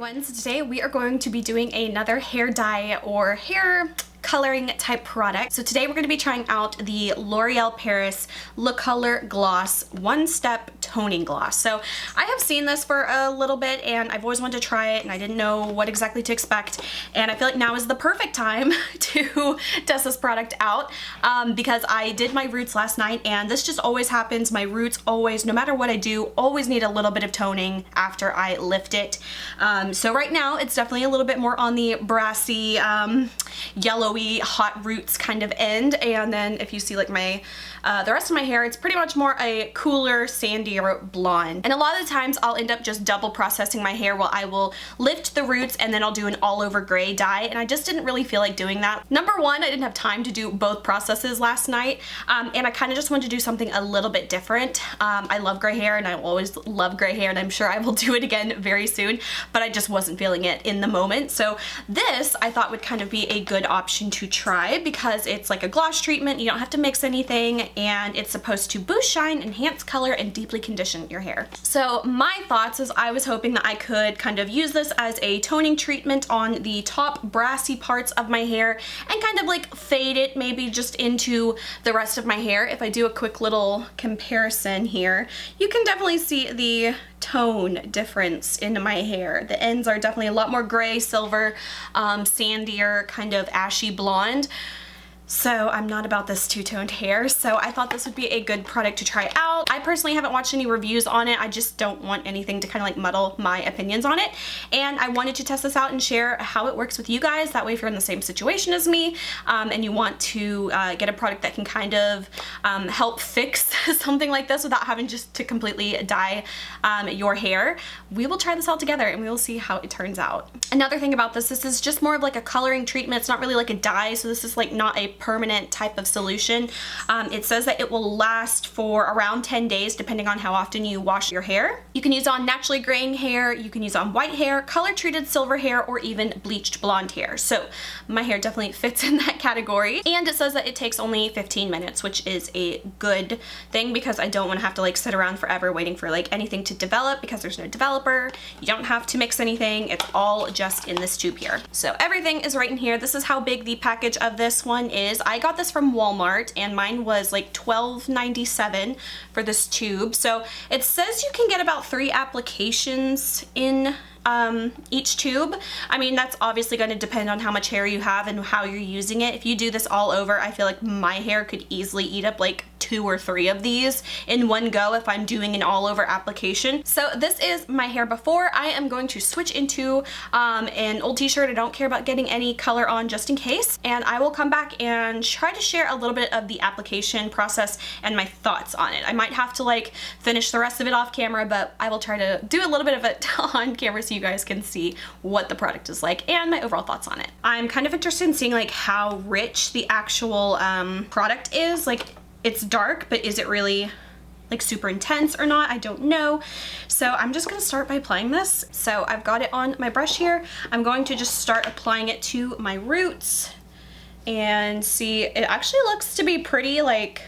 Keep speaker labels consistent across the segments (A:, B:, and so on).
A: everyone, so today we are going to be doing another hair dye or hair coloring type product. So today we're going to be trying out the L'Oreal Paris Le Color Gloss One Step Toning Gloss. So I have seen this for a little bit and I've always wanted to try it and I didn't know what exactly to expect, and I feel like now is the perfect time to test this product out because I did my roots last night and this just always happens. My roots always, no matter what I do, always need a little bit of toning after I lift it. So right now it's definitely a little bit more on the brassy, yellowy, hot roots kind of end, and then if you see like my the rest of my hair, it's pretty much more a cooler, sandier blonde. And a lot of the times I'll end up just double processing my hair while I will lift the roots and then I'll do an all over gray dye, and I just didn't really feel like doing that. Number one, I didn't have time to do both processes last night, and I kind of just wanted to do something a little bit different. I love gray hair and I will always love gray hair, and I'm sure I will do it again very soon, but I just wasn't feeling it in the moment. So this I thought would kind of be a good option to try because it's like a gloss treatment. You don't have to mix anything and it's supposed to boost shine, enhance color, and deeply condition your hair. So my thoughts is I was hoping that I could kind of use this as a toning treatment on the top brassy parts of my hair and kind of like fade it maybe just into the rest of my hair. If I do a quick little comparison here, you can definitely see the tone difference in my hair. The ends are definitely a lot more gray, silver, sandier, kind of ashy blonde. So I'm not about this two-toned hair, so I thought this would be a good product to try out. I personally haven't watched any reviews on it. I just don't want anything to kind of like muddle my opinions on it, and I wanted to test this out and share how it works with you guys. That way if you're in the same situation as me and you want to get a product that can kind of help fix something like this without having just to completely dye your hair, we will try this out together and we will see how it turns out. Another thing about this is just more of like a coloring treatment. It's not really like a dye, so this is like not a permanent type of solution. It says that it will last for around 10 days depending on how often you wash your hair. You can use on naturally graying hair, you can use on white hair, color treated silver hair, or even bleached blonde hair. So my hair definitely fits in that category, and it says that it takes only 15 minutes, which is a good thing because I don't want to have to like sit around forever waiting for like anything to develop because there's no developer. You don't have to mix anything, it's all just in this tube here. So everything is right in here. This is how big the package of this one is. I got this from Walmart and mine was like $12.97 for this tube. So it says you can get about 3 applications in each tube. I mean, that's obviously going to depend on how much hair you have and how you're using it. If you do this all over, I feel like my hair could easily eat up like 2 or 3 of these in one go if I'm doing an all over application. So this is my hair before. I am going to switch into an old t-shirt. I don't care about getting any color on just in case, and I will come back and try to share a little bit of the application process and my thoughts on it. I might have to like finish the rest of it off camera, but I will try to do a little bit of it on camera so you guys can see what the product is like and my overall thoughts on it. I'm kind of interested in seeing like how rich the actual product is. Like, it's dark, but is it really like super intense or not? I don't know. So I'm just gonna start by applying this. So I've got it on my brush here. I'm going to just start applying it to my roots and see, it actually looks to be pretty like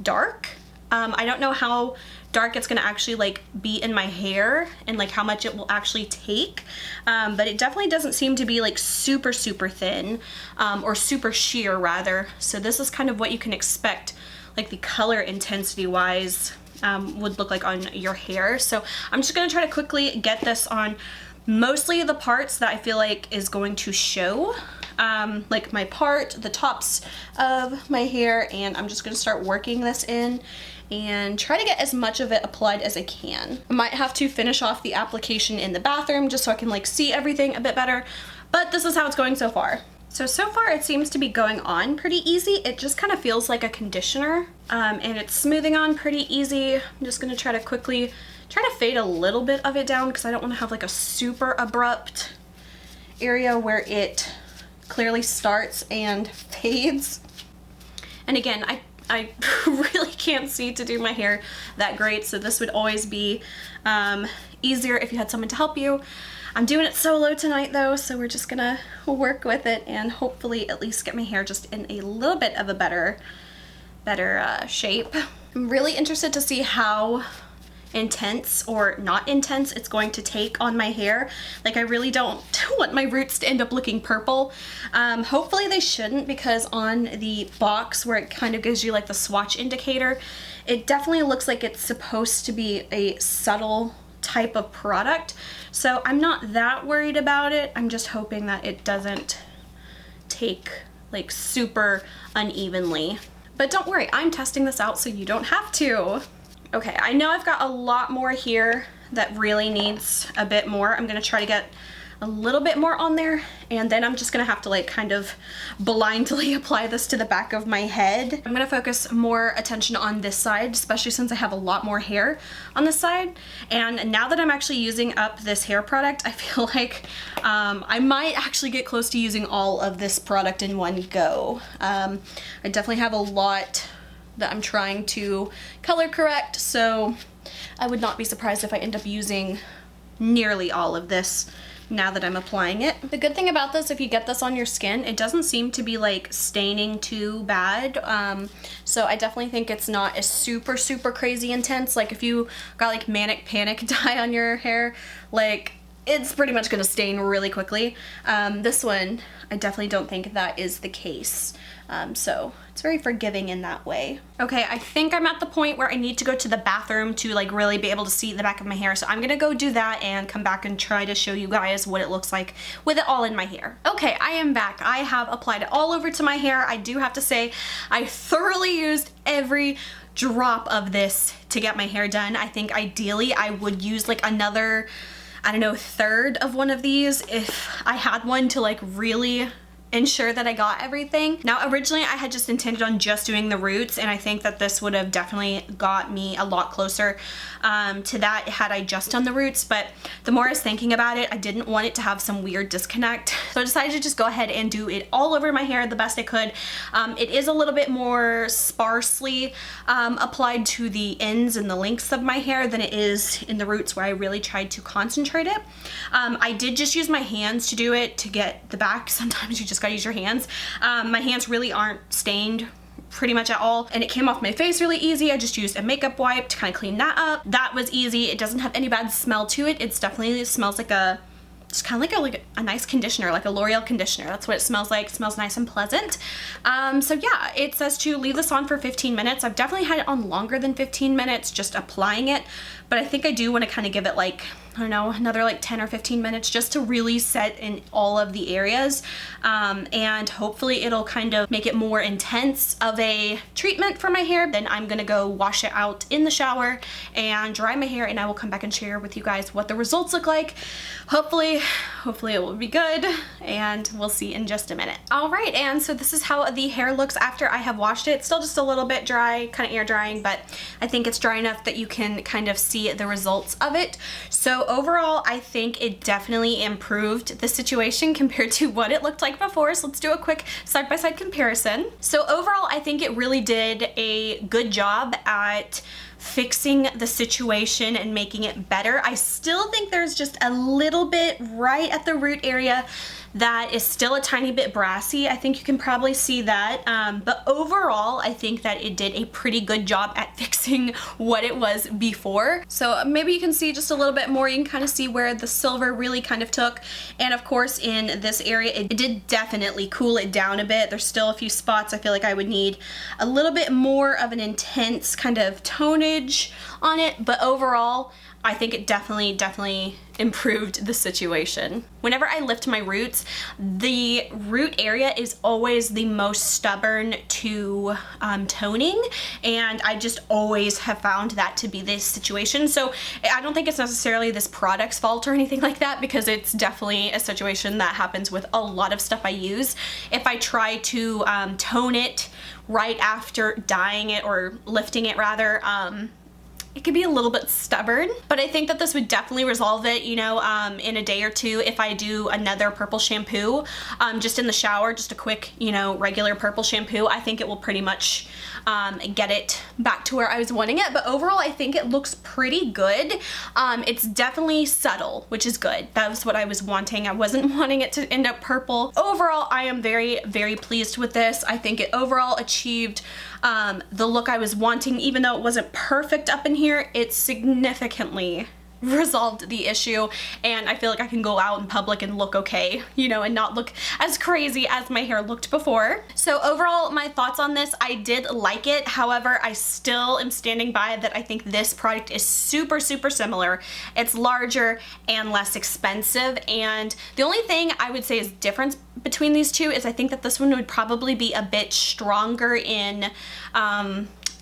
A: dark. I don't know how dark it's gonna actually like be in my hair and like how much it will actually take, but it definitely doesn't seem to be like super thin or super sheer rather. So this is kind of what you can expect like the color intensity wise would look like on your hair. So I'm just gonna try to quickly get this on mostly the parts that I feel like is going to show, like my part, the tops of my hair, and I'm just gonna start working this in and try to get as much of it applied as I can. I might have to finish off the application in the bathroom just so I can like see everything a bit better, but this is how it's going so far. So far it seems to be going on pretty easy. It just kind of feels like a conditioner, and it's smoothing on pretty easy. I'm just gonna try to quickly try to fade a little bit of it down because I don't want to have like a super abrupt area where it clearly starts and fades. And again, I really can't see to do my hair that great, so this would always be easier if you had someone to help you. I'm doing it solo tonight though, so we're just gonna work with it and hopefully at least get my hair just in a little bit of a better shape. I'm really interested to see how intense or not intense it's going to take on my hair. Like, I really don't want my roots to end up looking purple. Hopefully they shouldn't, because on the box where it kind of gives you like the swatch indicator, it definitely looks like it's supposed to be a subtle type of product. So I'm not that worried about it. I'm just hoping that it doesn't take like super unevenly. But don't worry, I'm testing this out so you don't have to. Okay, I know I've got a lot more here that really needs a bit more. I'm gonna try to get a little bit more on there, and then I'm just gonna have to like kind of blindly apply this to the back of my head. I'm gonna focus more attention on this side, especially since I have a lot more hair on this side. And now that I'm actually using up this hair product, I feel like I might actually get close to using all of this product in one go. I definitely have a lot that I'm trying to color correct, so I would not be surprised if I end up using nearly all of this now that I'm applying it. The good thing about this, if you get this on your skin, it doesn't seem to be like staining too bad. So I definitely think it's not as super crazy intense. Like if you got like manic panic dye on your hair, like it's pretty much gonna stain really quickly. This one, I definitely don't think that is the case. So it's very forgiving in that way. Okay, I think I'm at the point where I need to go to the bathroom to like really be able to see the back of my hair. So I'm gonna go do that and come back and try to show you guys what it looks like with it all in my hair. Okay, I am back. I have applied it all over to my hair. I do have to say, I thoroughly used every drop of this to get my hair done. I think ideally I would use like another, I don't know, third of one of these if I had one to like really ensure that I got everything. Now originally I had just intended on just doing the roots, and I think that this would have definitely got me a lot closer to that had I just done the roots, but the more I was thinking about it, I didn't want it to have some weird disconnect, so I decided to just go ahead and do it all over my hair the best I could. It is a little bit more sparsely applied to the ends and the lengths of my hair than it is in the roots where I really tried to concentrate it. I did just use my hands to do it to get the back. Sometimes you just gotta use your hands. My hands really aren't stained pretty much at all, and it came off my face really easy. I just used a makeup wipe to kind of clean that up. That was easy. It doesn't have any bad smell to it. It's definitely, it smells like a, just kind of like a nice conditioner, like a L'Oreal conditioner. That's what it smells like. It smells nice and pleasant. So yeah, it says to leave this on for 15 minutes. I've definitely had it on longer than 15 minutes just applying it, but I think I do want to kind of give it like, I don't know, another like 10 or 15 minutes just to really set in all of the areas. And hopefully it'll kind of make it more intense of a treatment for my hair. Then I'm gonna go wash it out in the shower and dry my hair, and I will come back and share with you guys what the results look like. Hopefully it will be good, and we'll see in just a minute. All right, and so this is how the hair looks after I have washed it. It's still just a little bit dry, kind of air drying, but I think it's dry enough that you can kind of see the results of it. So overall, I think it definitely improved the situation compared to what it looked like before. So let's do a quick side-by-side comparison. So overall, I think it really did a good job at fixing the situation and making it better. I still think there's just a little bit right at the root area that is still a tiny bit brassy. I think you can probably see that, but overall I think that it did a pretty good job at fixing what it was before. So maybe you can see just a little bit more. You can kind of see where the silver really kind of took, and of course in this area it did definitely cool it down a bit. There's still a few spots I feel like I would need a little bit more of an intense kind of tonage on it, but overall I think it definitely improved the situation. Whenever I lift my roots, the root area is always the most stubborn to toning, and I just always have found that to be this situation. So I don't think it's necessarily this product's fault or anything like that, because it's definitely a situation that happens with a lot of stuff I use. If I try to tone it right after dyeing it, or lifting it rather, it could be a little bit stubborn, but I think that this would definitely resolve it, you know, in a day or two if I do another purple shampoo, just in the shower, just a quick, you know, regular purple shampoo. I think it will pretty much get it back to where I was wanting it, but overall I think it looks pretty good. It's definitely subtle, which is good. That was what I was wanting. I wasn't wanting it to end up purple. Overall, I am very pleased with this. I think it overall achieved the look I was wanting, even though it wasn't perfect up in here, it significantly resolved the issue, and I feel like I can go out in public and look okay, you know, and not look as crazy as my hair looked before. So overall, my thoughts on this, I did like it. However, I still am standing by that I think this product is super, super similar. It's larger and less expensive, and the only thing I would say is difference between these two is I think that this one would probably be a bit stronger in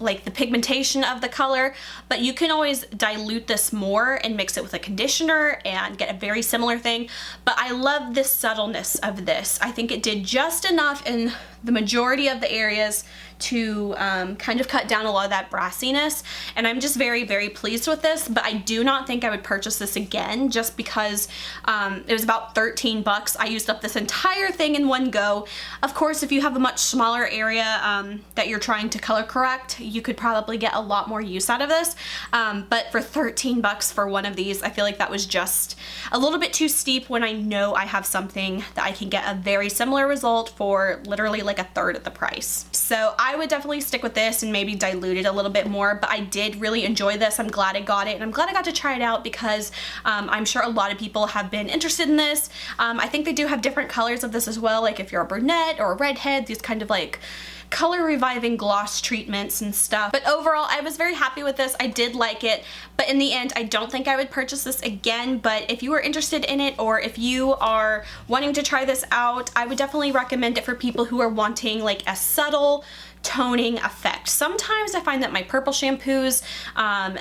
A: like the pigmentation of the color, but you can always dilute this more and mix it with a conditioner and get a very similar thing. But I love the subtleness of this. I think it did just enough in the majority of the areas to kind of cut down a lot of that brassiness, and I'm just very, very pleased with this. But I do not think I would purchase this again just because it was about 13 bucks. I used up this entire thing in one go. Of course, if you have a much smaller area that you're trying to color correct, you could probably get a lot more use out of this, but for 13 bucks for one of these, I feel like that was just a little bit too steep when I know I have something that I can get a very similar result for literally like a third of the price. So I would definitely stick with this and maybe dilute it a little bit more, but I did really enjoy this. I'm glad I got it, and I'm glad I got to try it out because I'm sure a lot of people have been interested in this. I think they do have different colors of this as well, like if you're a brunette or a redhead, these kind of like color reviving gloss treatments and stuff. But overall, I was very happy with this. I did like it, but in the end, I don't think I would purchase this again. But if you are interested in it, or if you are wanting to try this out, I would definitely recommend it for people who are wanting like a subtle toning effect. Sometimes I find that my purple shampoos,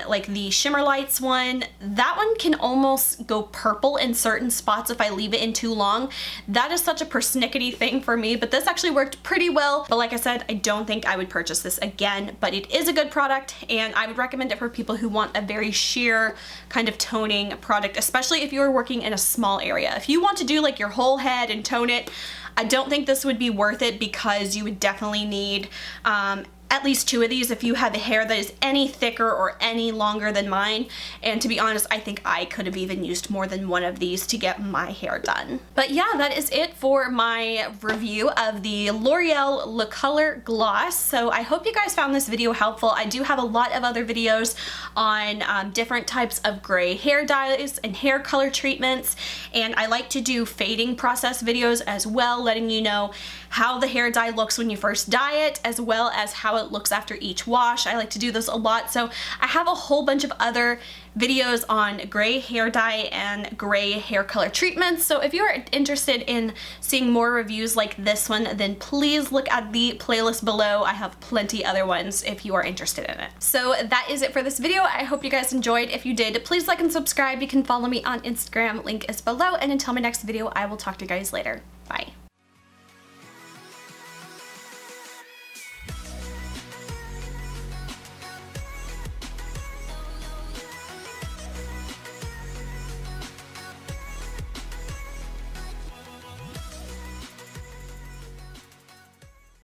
A: like the Shimmer Lights one, that one can almost go purple in certain spots if I leave it in too long. That is such a persnickety thing for me, but this actually worked pretty well. But like I said, I don't think I would purchase this again, but it is a good product, and I would recommend it for people who want a very sheer kind of toning product, especially if you're working in a small area. If you want to do like your whole head and tone it, I don't think this would be worth it because you would definitely need at least 2 of these if you have hair that is any thicker or any longer than mine. And to be honest, I think I could have even used more than 1 of these to get my hair done. But yeah, that is it for my review of the L'Oreal Le Color Gloss. So I hope you guys found this video helpful. I do have a lot of other videos on different types of gray hair dyes and hair color treatments, and I like to do fading process videos as well, letting you know how the hair dye looks when you first dye it, as well as how it looks after each wash. I like to do those a lot. So I have a whole bunch of other videos on gray hair dye and gray hair color treatments. So if you're interested in seeing more reviews like this one, then please look at the playlist below. I have plenty other ones if you are interested in it. So that is it for this video. I hope you guys enjoyed. If you did, please like and subscribe. You can follow me on Instagram. Link is below. And until my next video, I will talk to you guys later. Bye.